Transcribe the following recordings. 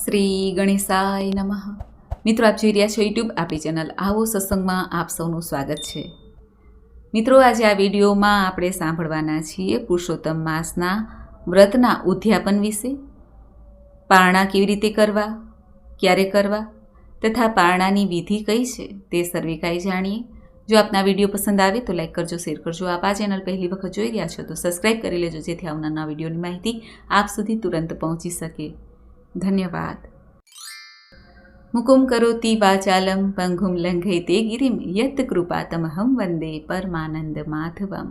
શ્રી ગણેશાય નમઃ. મિત્રો, આપ જોઈ રહ્યા છો યુટ્યુબ આપણી ચેનલ આવો સત્સંગમાં આપ સૌનું સ્વાગત છે. મિત્રો, આજે આ વિડીયોમાં આપણે સાંભળવાના છીએ પુરુષોત્તમ માસના વ્રતના ઉદ્યાપન વિશે, પારણા કેવી રીતે કરવા, ક્યારે કરવા તથા પારણાની વિધિ કઈ છે તે સર્વે કાંઈ જાણીએ. જો આપના વિડીયો પસંદ આવે તો લાઈક કરજો, શેર કરજો. આપ આ ચેનલ પહેલી વખત જોઈ રહ્યા છો તો સબસ્ક્રાઈબ કરી લેજો, જેથી આવનારા વિડીયોની માહિતી આપ સુધી તુરંત પહોંચી શકે. ધન્યવાદ. મુકુમ કરોતિ વાચાલમ પંગુમ લંઘયતે ગિરિમ યત કૃપાતમહં વંદે પરમાનંદ માધવમ.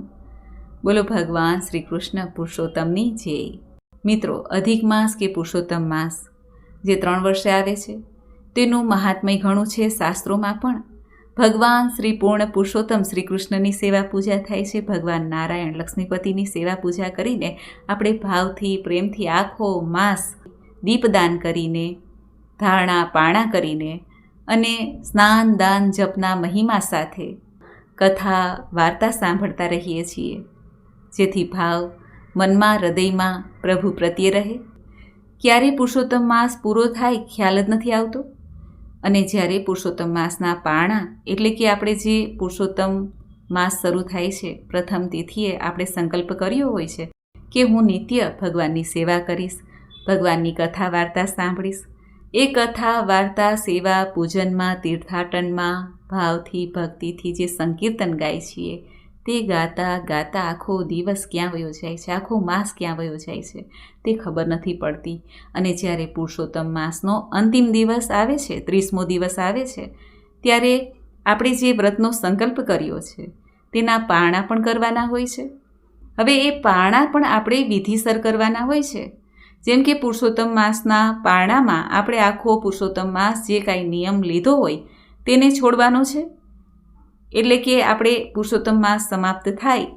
બોલો ભગવાન શ્રી કૃષ્ણ પુરુષોત્તમની જય. મિત્રો, અધિક માસ કે પુરુષોત્તમ માસ જે 3 વર્ષે આવે છે તેનું મહાત્મય ઘણું છે. શાસ્ત્રોમાં પણ ભગવાન શ્રી પૂર્ણ પુરુષોત્તમ શ્રી કૃષ્ણની સેવા પૂજા થાય છે. ભગવાન નારાયણ લક્ષ્મીપતિની સેવા પૂજા કરીને આપણે ભાવથી પ્રેમથી આખો માસ દીપદાન કરીને, ધારણા પારણા કરીને અને સ્નાન દાન જપના મહિમા સાથે કથા વાર્તા સાંભળતા રહીએ છીએ, જેથી ભાવ મનમાં હૃદયમાં પ્રભુ પ્રત્યે રહે. ક્યારે પુરુષોત્તમ માસ પૂરો થાય ખ્યાલ જ નથી આવતો. અને જ્યારે પુરુષોત્તમ માસના પારણા એટલે કે આપણે જે પુરુષોત્તમ માસ શરૂ થાય છે પ્રથમ તિથિએ આપણે સંકલ્પ કર્યો હોય છે કે હું નિત્ય ભગવાનની સેવા કરીશ, ભગવાનની કથા વાર્તા સાંભળીશ. એ કથા વાર્તા સેવા પૂજનમાં તીર્થાટનમાં ભાવથી ભક્તિથી જે સંકીર્તન ગાય છીએ તે ગાતા ગાતા આખો દિવસ ક્યાં વયો જાય છે, આખો માસ ક્યાં વયો જાય છે તે ખબર નથી પડતી. અને જ્યારે પુરુષોત્તમ માસનો અંતિમ દિવસ આવે છે, 30મો દિવસ આવે છે, ત્યારે આપણે જે વ્રતનો સંકલ્પ કર્યો છે તેના પારણા પણ કરવાના હોય છે. હવે એ પારણા પણ આપણે વિધિસર કરવાના હોય છે. જેમ કે પુરુષોત્તમ માસના પારણામાં આપણે આખો પુરુષોત્તમ માસ જે કાંઈ નિયમ લીધો હોય તેને છોડવાનો છે. એટલે કે આપણે પુરુષોત્તમ માસ સમાપ્ત થાય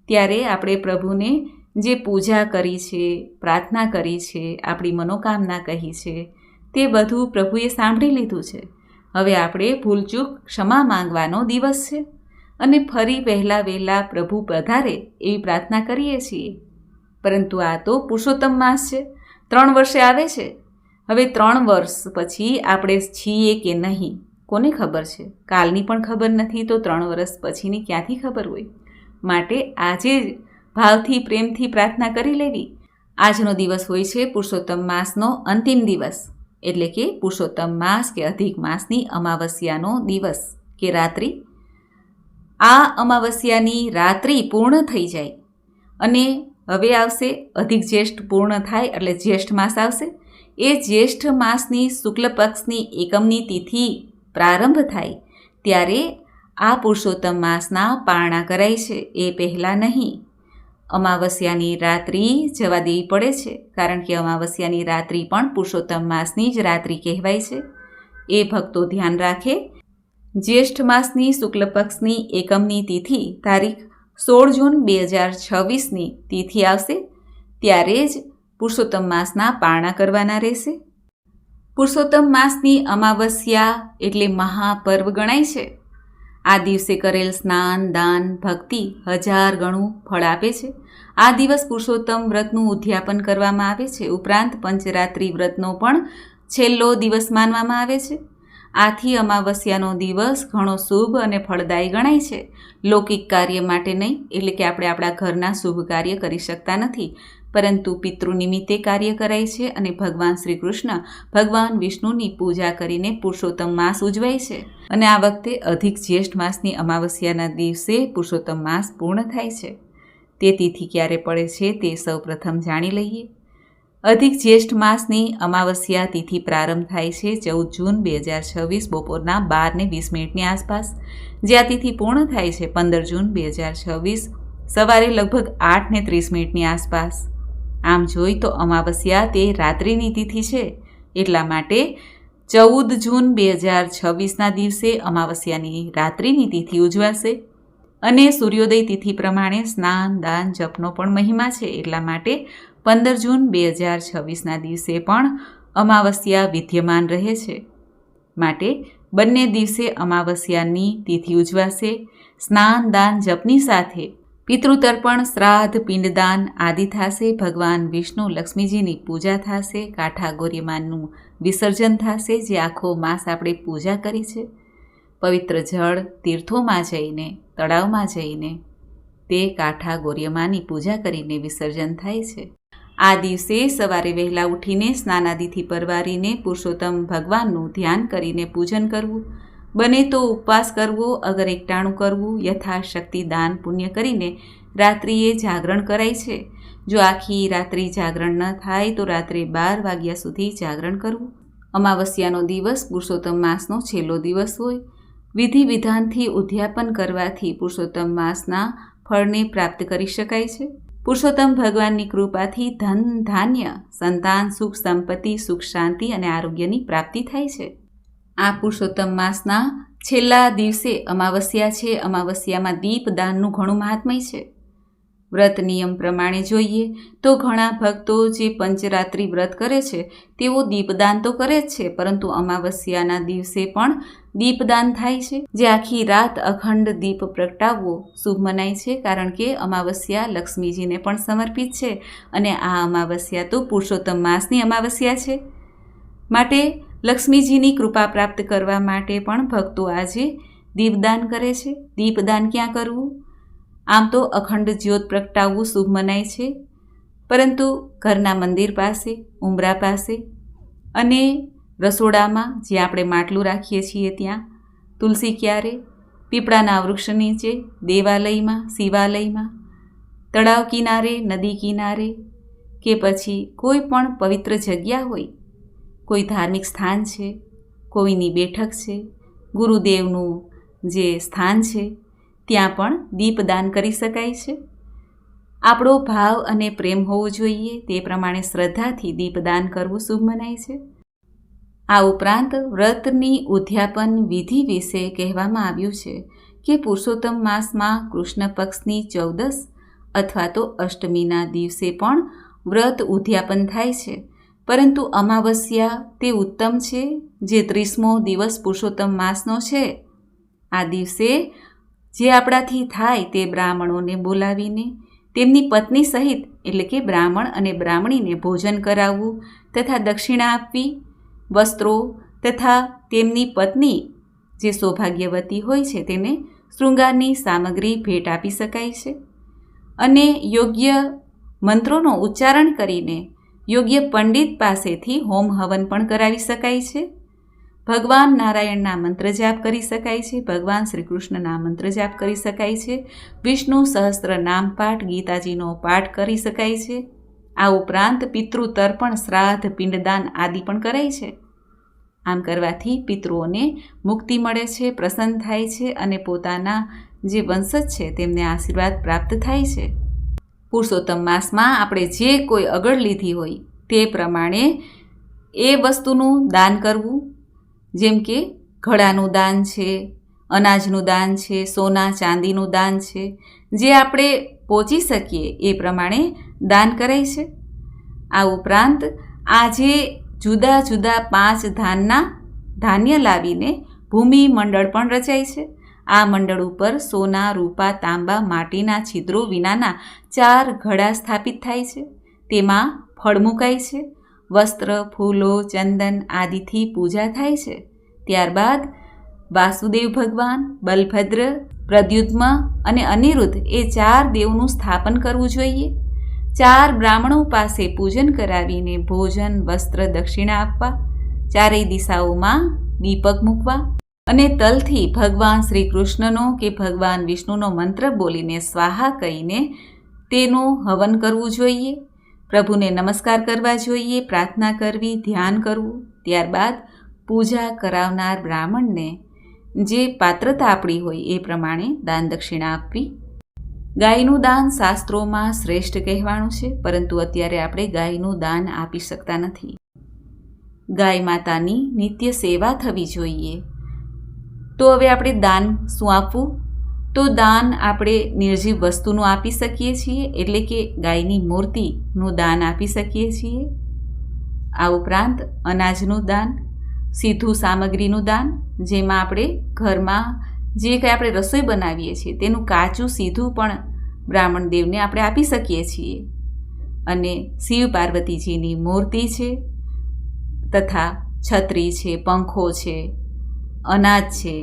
ત્યારે આપણે પ્રભુને જે પૂજા કરી છે, પ્રાર્થના કરી છે, આપણી મનોકામના કહી છે તે બધું પ્રભુએ સાંભળી લીધું છે. હવે આપણે ભૂલચૂક ક્ષમા માંગવાનો દિવસ છે અને ફરી વહેલા પ્રભુ પધારે એવી પ્રાર્થના કરીએ છીએ. પરંતુ આ તો પુરુષોત્તમ માસ છે, 3 વર્ષે આવે છે. હવે 3 વર્ષ પછી આપણે છીએ કે નહીં કોને ખબર છે? કાલની પણ ખબર નથી તો 3 વર્ષ પછીની ક્યાંથી ખબર હોય? માટે આજે જ ભાવથી પ્રેમથી પ્રાર્થના કરી લેવી. આજનો દિવસ હોય છે પુરુષોત્તમ માસનો અંતિમ દિવસ, એટલે કે પુરુષોત્તમ માસ કે અધિક માસની અમાવસ્યાનો દિવસ કે રાત્રિ. આ અમાવસ્યાની રાત્રિ પૂર્ણ થઈ જાય અને હવે આવશે અધિક જ્યેષ્ઠ પૂર્ણ થાય એટલે જ્યેષ્ઠ માસ આવશે. એ જ્યેષ્ઠ માસની શુક્લ પક્ષની એકમની તિથિ પ્રારંભ થાય ત્યારે આ પુરુષોત્તમ માસના પારણા કરાય છે. એ પહેલાં નહીં. અમાવસ્યાની રાત્રિ જવા દેવી પડે છે, કારણ કે અમાવસ્યાની રાત્રિ પણ પુરુષોત્તમ માસની જ રાત્રિ કહેવાય છે. એ ભક્તો ધ્યાન રાખે. જ્યેષ્ઠ માસની શુક્લ પક્ષની એકમની તિથિ તારીખ 16 જૂન 2026ની તિથિ આવશે ત્યારે જ પુરુષોત્તમ માસના પારણા કરવાના રહેશે. પુરુષોત્તમ માસની અમાવસ્યા એટલે મહાપર્વ ગણાય છે. આ દિવસે કરેલ સ્નાન દાન ભક્તિ 1000 ગણું ફળ આપે છે. આ દિવસ પુરુષોત્તમ વ્રતનું ઉદ્યાપન કરવામાં આવે છે. ઉપરાંત પંચરાત્રિ વ્રતનો પણ છેલ્લો દિવસ માનવામાં આવે છે. આથી અમાવસ્યાનો દિવસ ઘણો શુભ અને ફળદાયી ગણાય છે. લૌકિક કાર્ય માટે નહીં, એટલે કે આપણે આપણા ઘરના શુભ કાર્ય કરી શકતા નથી, પરંતુ પિતૃ નિમિત્તે કાર્ય કરાય છે અને ભગવાન શ્રી કૃષ્ણ ભગવાન વિષ્ણુની પૂજા કરીને પુરુષોત્તમ માસ ઉજવાય છે. અને આ વખતે અધિક જ્યેષ્ઠ માસની અમાવસ્યાના દિવસે પુરુષોત્તમ માસ પૂર્ણ થાય છે. તે તિથિ ક્યારે પડે છે તે સૌ પ્રથમ જાણી લઈએ. અધિક જ્યેષ્ઠ માસની અમાવસ્યા તિથિ પ્રારંભ થાય છે 14 જૂન 2026 બપોરના 12:20 આસપાસ. જે આ તિથિ પૂર્ણ થાય છે 15 જૂન 2026 સવારે લગભગ 8:30 આસપાસ. આમ જોઈ તો અમાવસ્યા તે રાત્રિની તિથિ છે, એટલા માટે 14 જૂન 2026ના દિવસે અમાવસ્યાની રાત્રિની તિથિ ઉજવાશે. અને સૂર્યોદય તિથિ પ્રમાણે સ્નાન દાન જપનો પણ મહિમા છે, એટલા માટે 15 જૂન 2026ના દિવસે પણ અમાવસ્યા વિદ્યમાન રહે છે. માટે બંને દિવસે અમાવસ્યાની તિથિ ઉજવાશે. સ્નાન દાન જપની સાથે પિતૃતર્પણ, શ્રાદ્ધ, પિંડદાન આદિ થશે. ભગવાન વિષ્ણુ લક્ષ્મીજીની પૂજા થશે. કાંઠા ગોર્યમાનનું વિસર્જન થશે. જે આખો માસ આપણે પૂજા કરી છે, પવિત્ર જળ તીર્થોમાં જઈને, તળાવમાં જઈને તે કાંઠા ગોર્યમાની પૂજા કરીને વિસર્જન થાય છે. આ દિવસે સવારે વહેલા ઉઠીને સ્નાનાદિથી પરવારીને પુરુષોત્તમ ભગવાનનું ધ્યાન કરીને પૂજન કરવું, બને તો ઉપવાસ કરવો, અગર એકટાણું કરવું, યથાશક્તિ દાન પુણ્ય કરીને રાત્રિએ જાગરણ કરાય છે. જો આખી રાત્રિ જાગરણ ન થાય તો રાત્રે 12 વાગ્યા સુધી જાગરણ કરવું. અમાવસ્યાનો દિવસ પુરુષોત્તમ માસનો છેલ્લો દિવસ હોય. વિધિ વિધાનથી ઉદ્યાપન કરવાથી પુરુષોત્તમ માસના ફળને પ્રાપ્ત કરી શકાય છે. પુરુષોત્તમ ભગવાનની કૃપાથી ધન, ધાન્ય, સંતાન, સુખ, સંપત્તિ, સુખ, શાંતિ અને આરોગ્યની પ્રાપ્તિ થાય છે. આ પુરુષોત્તમ માસના છેલ્લા દિવસે અમાવસ્યા છે. અમાવસ્યામાં દીપદાનનું ઘણું મહાત્મ્ય છે. વ્રત નિયમ પ્રમાણે જોઈએ તો ઘણા ભક્તો જે પંચરાત્રિ વ્રત કરે છે તેઓ દીપદાન તો કરે જ છે, પરંતુ અમાવસ્યાના દિવસે પણ દીપદાન થાય છે. જે આખી રાત અખંડ દીપ પ્રગટાવવો શુભ મનાય છે, કારણ કે અમાવસ્યા લક્ષ્મીજીને પણ સમર્પિત છે અને આ અમાવસ્યા તો પુરુષોત્તમ માસની અમાવસ્યા છે. માટે લક્ષ્મીજીની કૃપા પ્રાપ્ત કરવા માટે પણ ભક્તો આજે દીપદાન કરે છે. દીપદાન ક્યાં કરવું? આમ તો અખંડ જ્યોત પ્રગટાવવું શુભ મનાય છે, પરંતુ ઘરના મંદિર પાસે, ઉંબરા પાસે અને રસોડામાં જ્યાં આપણે માટલું રાખીએ છીએ ત્યાં, તુલસી ક્યારે, પીપળાના વૃક્ષ નીચે, દેવાલયમાં, શિવાલયમાં, તળાવ કિનારે, નદી કિનારે કે પછી કોઈ પણ પવિત્ર જગ્યા હોય, કોઈ ધાર્મિક સ્થાન છે, કોઈની બેઠક છે, ગુરુદેવનું જે સ્થાન છે ત્યાં પણ દીપદાન કરી શકાય છે. આપણો ભાવ અને પ્રેમ હોવો જોઈએ, તે પ્રમાણે શ્રદ્ધાથી દીપદાન કરવું શુભ મનાય છે. આ ઉપરાંત વ્રતની ઉદ્યાપન વિધિ વિશે કહેવામાં આવ્યું છે કે પુરુષોત્તમ માસમાં કૃષ્ણ પક્ષની 14 અથવા તો અષ્ટમીના દિવસે પણ વ્રત ઉદ્યાપન થાય છે, પરંતુ અમાવસ્યા તે ઉત્તમ છે, જે 30મો દિવસ પુરુષોત્તમ માસનો છે. આ દિવસે જે આપણાથી થાય તે બ્રાહ્મણોને બોલાવીને તેમની પત્ની સહિત, એટલે કે બ્રાહ્મણ અને બ્રાહ્મણીને ભોજન કરાવવું તથા દક્ષિણા આપવી, વસ્ત્રો તથા તેમની પત્ની જે સૌભાગ્યવતી હોય છે તેને શૃંગારની સામગ્રી ભેટ આપી શકાય છે. અને યોગ્ય મંત્રોનો ઉચ્ચારણ કરીને યોગ્ય પંડિત પાસેથી હોમ હવન પણ કરાવી શકાય છે. ભગવાન નારાયણના મંત્ર જાપ કરી શકાય છે. ભગવાન શ્રી કૃષ્ણના મંત્ર જાપ કરી શકાય છે. વિષ્ણુ સહસ્ત્ર નામ પાઠ, ગીતાજીનો પાઠ કરી શકાય છે. આ ઉપરાંત પિતૃતર્પણ, શ્રાદ્ધ, પિંડદાન આદિ પણ કરાય છે. આમ કરવાથી પિતૃઓને મુક્તિ મળે છે, પ્રસન્ન થાય છે અને પોતાના જે વંશજ છે તેમને આશીર્વાદ પ્રાપ્ત થાય છે. પુરુષોત્તમ માસમાં આપણે જે કોઈ અગળ લીધી હોય તે પ્રમાણે એ વસ્તુનું દાન કરવું, જેમ કે ઘડાનું દાન છે, અનાજનું દાન છે, સોના ચાંદીનું દાન છે. જે આપણે પહોંચી શકીએ એ પ્રમાણે દાન કરાય છે. આ ઉપરાંત આજે જુદા જુદા 5 ધાન્ય લાવીને ભૂમિ મંડળ પણ રચાય છે. આ મંડળ ઉપર સોના, રૂપા, તાંબા, માટીના છિદ્રો વિનાના 4 ઘડા સ્થાપિત થાય છે. તેમાં ફળ મુકાય છે. વસ્ત્ર, ફૂલો, ચંદન આદિથી પૂજા થાય છે. ત્યારબાદ વાસુદેવ ભગવાન, બલભદ્ર, પ્રદ્યુમ્ન અને અનિરુદ્ધ એ 4 દેવનું સ્થાપન કરવું જોઈએ. 4 બ્રાહ્મણો પાસે પૂજન કરાવીને ભોજન, વસ્ત્ર, દક્ષિણા આપવા, 4 દિશાઓમાં દીપક મૂકવા અને તલથી ભગવાન શ્રી કૃષ્ણનો કે ભગવાન વિષ્ણુનો મંત્ર બોલીને સ્વાહા કહીને તેનું હવન કરવું જોઈએ. પ્રભુને નમસ્કાર કરવા જોઈએ, પ્રાર્થના કરવી, ધ્યાન કરવું. ત્યારબાદ પૂજા કરાવનાર બ્રાહ્મણને જે પાત્રતા આપણી હોય એ પ્રમાણે દાન દક્ષિણા આપવી. ગાયનું દાન શાસ્ત્રોમાં શ્રેષ્ઠ કહેવાનું છે, પરંતુ અત્યારે આપણે ગાયનું દાન આપી શકતા નથી. ગાય માતાની નિત્ય સેવા થવી જોઈએ. તો હવે આપણે દાન શું આપવું? તો દાન આપણે નિર્જીવ વસ્તુનું આપી શકીએ છીએ, એટલે કે ગાયની મૂર્તિનું દાન આપી શકીએ છીએ. આ ઉપરાંત અનાજનું દાન, સીધું સામગ્રીનું દાન, જેમાં આપણે ઘરમાં જે કંઈ આપણે રસોઈ બનાવીએ છીએ તેનું કાચું સીધું પણ બ્રાહ્મણ દેવને આપણે આપી શકીએ છીએ. અને શિવ પાર્વતીજીની મૂર્તિ છે, તથા છત્રી છે, પંખો છે, અનાજ છે,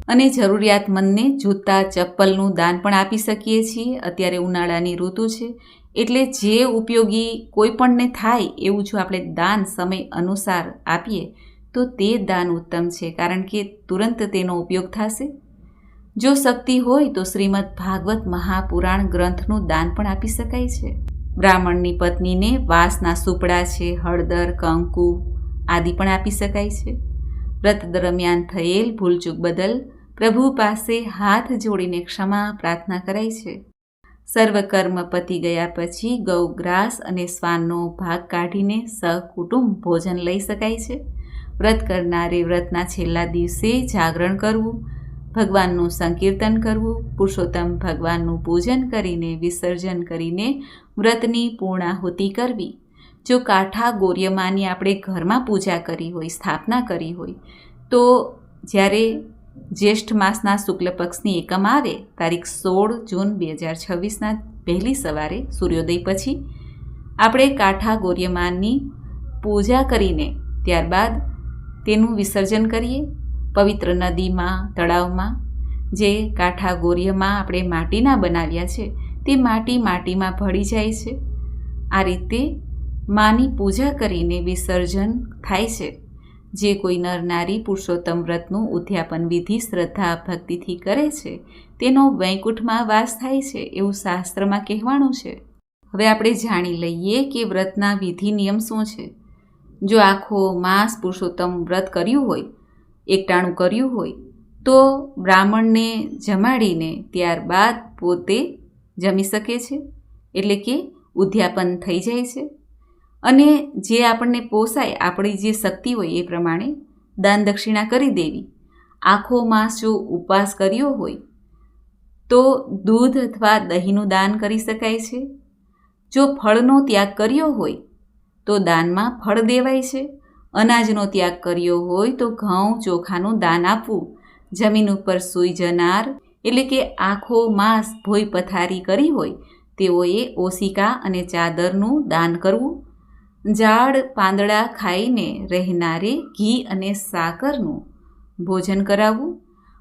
અને જરૂરિયાતમંદને જૂતા ચપ્પલનું દાન પણ આપી શકીએ છીએ. અત્યારે ઉનાળાની ઋતુ છે એટલે જે ઉપયોગી કોઈ પણને થાય એવું જો આપણે દાન સમય અનુસાર આપીએ તો તે દાન ઉત્તમ છે, કારણ કે તુરંત તેનો ઉપયોગ થશે. જો શક્તિ હોય તો શ્રીમદ ભાગવત મહાપુરાણ ગ્રંથનું દાન પણ આપી શકાય છે. બ્રાહ્મણની પત્નીને વાંસના સુપડા છે, હળદર, કંકુ આદિ પણ આપી શકાય છે. વ્રત દરમિયાન થયેલ ભૂલચૂક બદલ પ્રભુ પાસે હાથ જોડીને ક્ષમા પ્રાર્થના કરાય છે. સર્વકર્મ પતી ગયા પછી ગૌગ્રાસ અને શ્વાનનો ભાગ કાઢીને સહકુટુંબ ભોજન લઈ શકાય છે. વ્રત કરનારે વ્રતના છેલ્લા દિવસે જાગરણ કરવું, ભગવાનનું સંકીર્તન કરવું, પુરુષોત્તમ ભગવાનનું પૂજન કરીને વિસર્જન કરીને વ્રતની પૂર્ણાહુતિ કરવી. જો કાંઠા ગોર્યમાની આપણે ઘરમાં પૂજા કરી હોય, સ્થાપના કરી હોય, તો જ્યારે જ્યેષ્ઠ માસના શુક્લ પક્ષની એકમ આવે તારીખ 16 જૂન 2026ના વહેલી સવારે સૂર્યોદય પછી આપણે કાંઠા ગોર્યમાની પૂજા કરીને ત્યારબાદ તેનું વિસર્જન કરીએ પવિત્ર નદીમાં, તળાવમાં. જે કાંઠા ગોર્યમાં આપણે માટીના બનાવ્યા છે તે માટીમાં ભળી જાય છે. આ રીતે માની પૂજા કરીને વિસર્જન થાય છે. જે કોઈ નર નારી પુરુષોત્તમ વ્રતનું ઉદ્યાપન વિધિ શ્રદ્ધા ભક્તિથી કરે છે તેનો વૈકુંઠમાં વાસ થાય છે એવું શાસ્ત્રમાં કહેવાનું છે. હવે આપણે જાણી લઈએ કે વ્રતના વિધિ નિયમ શું છે. જો આખો માસ પુરુષોત્તમ વ્રત કર્યું હોય, એકટાણું કર્યું હોય, તો બ્રાહ્મણને જમાડીને ત્યારબાદ પોતે જમી શકે છે, એટલે કે ઉદ્યાપન થઈ જાય છે. અને જે આપણને પોસાય, આપણી જે શક્તિ હોય એ પ્રમાણે દાન દક્ષિણા કરી દેવી. આખો માસ જો ઉપવાસ કર્યો હોય તો દૂધ અથવા દહીંનું દાન કરી શકાય છે. જો ફળનો ત્યાગ કર્યો હોય તો દાનમાં ફળ દેવાય છે. અનાજનો ત્યાગ કર્યો હોય તો ઘઉં ચોખાનું દાન આપવું. જમીન ઉપર સૂઈ જનાર એટલે કે આખો માસ ભોય પથારી કરી હોય તેઓએ ઓશિકા અને ચાદરનું દાન કરવું. ઝાડ પાંદડા ખાઈને રહેનારે ઘી અને સાકરનું ભોજન કરાવવું.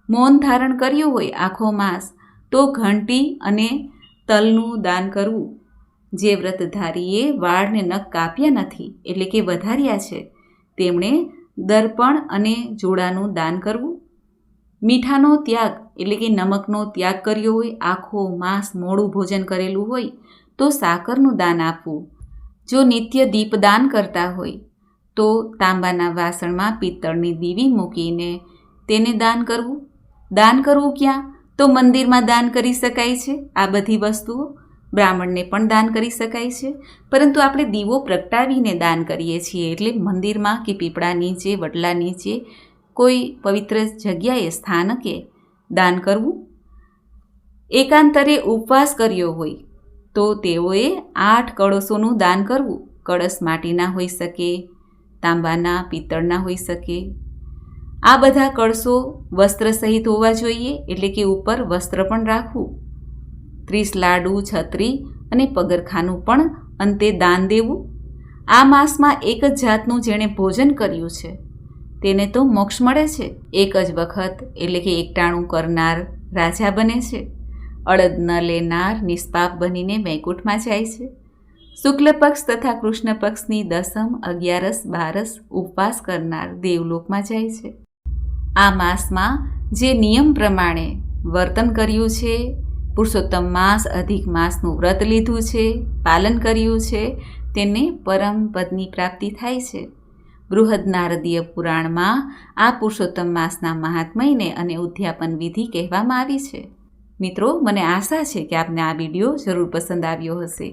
મૌન ધારણ કર્યું હોય આખો માસ તો ઘંટી અને તલનું દાન કરવું. જે વ્રતધારીએ વાળને નખ કાપ્યા નથી એટલે કે વધાર્યા છે તેમણે દર્પણ અને જોડાનું દાન કરવું. મીઠાનો ત્યાગ એટલે કે નમકનો ત્યાગ કર્યો હોય, આખો માસ મોડું ભોજન કરેલું હોય તો સાકરનું દાન આપવું. જો નિત્ય દીપદાન કરતા હોય તો તાંબાના વાસણમાં પિત્તળની દીવી મૂકીને તેને દાન કરવું. દાન કરવું ક્યાં? તો મંદિરમાં દાન કરી શકાય છે. આ બધી વસ્તુઓ બ્રાહ્મણને પણ દાન કરી શકાય છે, પરંતુ આપણે દીવો પ્રગટાવીને દાન કરીએ છીએ એટલે મંદિરમાં કે પીપળા નીચે, વડલા નીચે કોઈ પવિત્ર જગ્યાએ, સ્થાનકે દાન કરવું. એકાંતરે ઉપવાસ કર્યો હોય તો તેઓએ 8 કળશોનું દાન કરવું. કળશ માટીના હોઈ શકે, તાંબાના, પિત્તળના હોઈ શકે. આ બધા કળશો વસ્ત્ર સહિત હોવા જોઈએ, એટલે કે ઉપર વસ્ત્ર પણ રાખવું. 30 લાડુ, છત્રી અને પગરખાનું પણ અંતે દાન દેવું. આ માસમાં એક જ જાતનું જેણે ભોજન કર્યું છે તેને તો મોક્ષ મળે છે. એક જ વખત એટલે કે એકટાણું કરનાર રાજા બને છે. અડદ ન લેનાર નિષ્પાપ બનીને વૈકુંઠમાં જાય છે. શુક્લ પક્ષ તથા કૃષ્ણ પક્ષની 10મ, 11સ, 12સ ઉપવાસ કરનાર દેવલોકમાં જાય છે. આ માસમાં જે નિયમ પ્રમાણે વર્તન કર્યું છે, પુરુષોત્તમ માસ અધિક માસનું વ્રત લીધું છે, પાલન કર્યું છે, તેને પરમ પદની પ્રાપ્તિ થાય છે. બૃહદ નારદીય પુરાણમાં આ પુરુષોત્તમ માસના મહાત્મયને અને ઉદ્યાપન વિધિ કહેવામાં આવી છે. મિત્રો, મને આશા છે કે આપને આ વિડીયો જરૂર પસંદ આવ્યો હશે.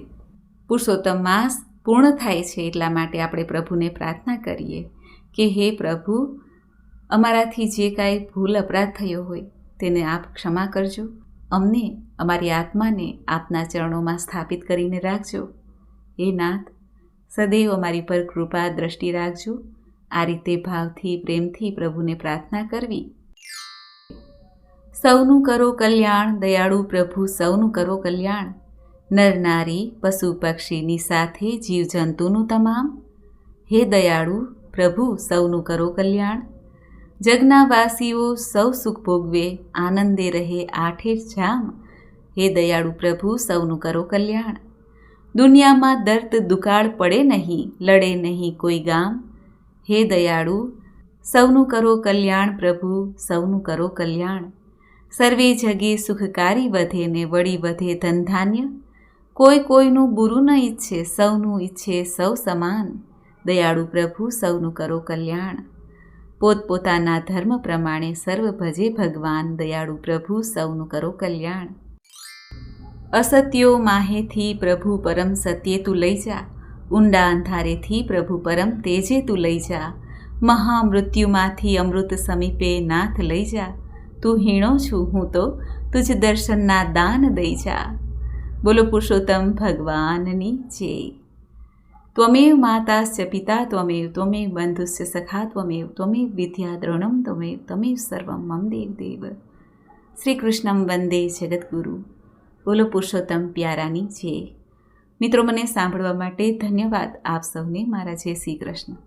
પુરુષોત્તમ માસ પૂર્ણ થાય છે એટલા માટે આપણે પ્રભુને પ્રાર્થના કરીએ કે હે પ્રભુ, અમારાથી જે કાંઈ ભૂલ અપરાધ થયો હોય તેને આપ ક્ષમા કરજો. અમને, અમારી આત્માને આપના ચરણોમાં સ્થાપિત કરીને રાખજો. હે નાથ, સદૈવ અમારી પર કૃપા દ્રષ્ટિ રાખજો. આ રીતે ભાવથી, પ્રેમથી પ્રભુને પ્રાર્થના કરવી સૌનું કરો કલ્યાણ, દયાળુ પ્રભુ સૌનું કરો કલ્યાણ. નર નારી પશુ પક્ષીની સાથે જીવજંતુનું તમામ. હે દયાળુ પ્રભુ સૌનું કરો કલ્યાણ. જગના વાસીઓ સૌ સુખ ભોગવે, આનંદે રહે આઠેર જામ. હે દયાળુ પ્રભુ સૌનું કરો કલ્યાણ. દુનિયામાં દર્દ દુકાળ પડે નહીં, લડે નહીં કોઈ ગામ. હે દયાળુ સૌનું કરો કલ્યાણ પ્રભુ સૌનું કરો કલ્યાણ. સર્વે જગે સુખકારી વધે ને વળી વધે ધનધાન્ય. કોઈ કોઈનું બુરું ન ઈચ્છે, સૌનું ઈચ્છે સૌ સમાન. દયાળુ પ્રભુ સૌનું કરો કલ્યાણ. પોતપોતાના ધર્મ પ્રમાણે સર્વ ભજે ભગવાન. દયાળુ પ્રભુ સૌનું કરો કલ્યાણ. અસત્યો માહેથી પ્રભુ પરમ સત્યે તું લઈ જા. ઊંડા અંધારેથી પ્રભુ પરમ તેજે તું લઈ જા. મહામૃત્યુમાંથી અમૃત સમીપે નાથ લઈ જા. તું હીણો છું હું તો તુજ દર્શનના દાન દઈ જા. બોલો પુરુષોત્તમ ભગવાનની જય. ત્વમેવ માતાશ્ચ પિતા ત્વમેવ, ત્વમેવ બંધુશ્ચ સખા ત્વમેવ, ત્વમેવ વિદ્યા દ્રોણમ ત્વમેવ, ત્વમેવ સર્વમ મમ દેવ દેવ. શ્રી કૃષ્ણમ વંદે જગદગુરુ. બોલો પુરુષોત્તમ પ્યારાની જય. મિત્રો, મને સાંભળવા માટે ધન્યવાદ. આપ સૌને મારા જય શ્રી કૃષ્ણ.